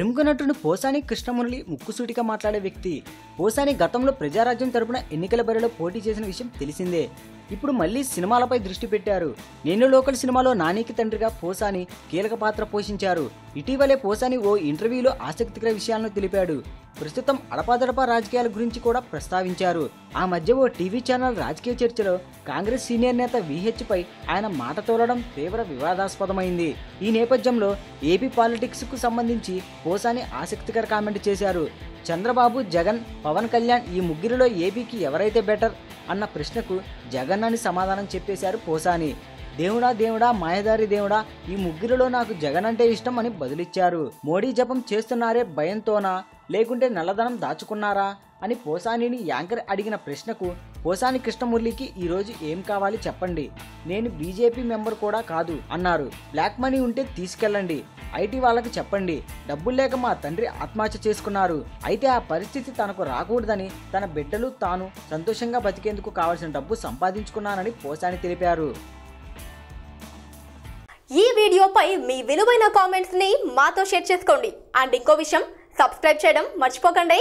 ప్రముఖ నటుడు పోసాని కృష్ణమురళి ముక్కుసూటిగా మాట్లాడే వ్యక్తి. పోసాని గతంలో ప్రజారాజ్యం తరపున ఎన్నికల బరిలో పోటీ చేసిన విషయం తెలిసిందే. ఇప్పుడు మళ్ళీ సినిమాలపై దృష్టి పెట్టారు. నేను లోకల్ సినిమాలో నానికి తండ్రిగా పోసాని కీలక పాత్ర పోషించారు. ఇటీవలే పోసాని ఓ ఇంటర్వ్యూలో ఆసక్తికర విషయాలను తెలిపాడు. ప్రస్తుతం అడపాదడపా రాజకీయాల గురించి కూడా ప్రస్తావించారు. ఆ మధ్య ఓ టీవీ ఛానల్ రాజకీయ చర్చలో కాంగ్రెస్ సీనియర్ నేత VH పై ఆయన మాట తోలడం తీవ్ర వివాదాస్పదమైంది. ఈ నేపథ్యంలో ఏపీ పాలిటిక్స్ కు సంబంధించి పోసాని ఆసక్తికర కామెంట్ చేశారు. చంద్రబాబు, జగన్, పవన్ కళ్యాణ్ ఈ ముగ్గురిలో ఏపీకి ఎవరైతే బెటర్ అన్న ప్రశ్నకు జగన్ అని సమాధానం చెప్పేశారు పోసాని. దేవుడా మాయదారి దేవుడా, ఈ ముగ్గురిలో నాకు జగన్ అంటే ఇష్టం అని బదులిచ్చారు. మోడీ జపం చేస్తున్నారే భయంతోనా, లేకుంటే నల్లధనం దాచుకున్నారా అని పోసానిని యాంకర్ అడిగిన ప్రశ్నకు పోసాని కృష్ణమురళికి ఈరోజు ఏం కావాలి చెప్పండి, నేను బీజేపీ మెంబర్ కూడా కాదు అన్నారు. బ్లాక్ మనీ ఉంటే తీసుకెళ్ళండి, ఐటీ వాళ్ళకి చెప్పండి, డబ్బులు లేక మా తండ్రి ఆత్మహత్య చేసుకున్నారు, అయితే ఆ పరిస్థితి తనకు రాకూడదని తన బిడ్డలు తాను సంతోషంగా బతికేందుకు కావాల్సిన డబ్బు సంపాదించుకున్నానని పోసాని తెలిపారు. ఈ వీడియోపై మీ విలువైన కామెంట్స్ ని మాతో షేర్ చేసుకోండి. అండ్ ఇంకో విషయం, సబ్స్క్రైబ్ చేయడం మర్చిపోకండి.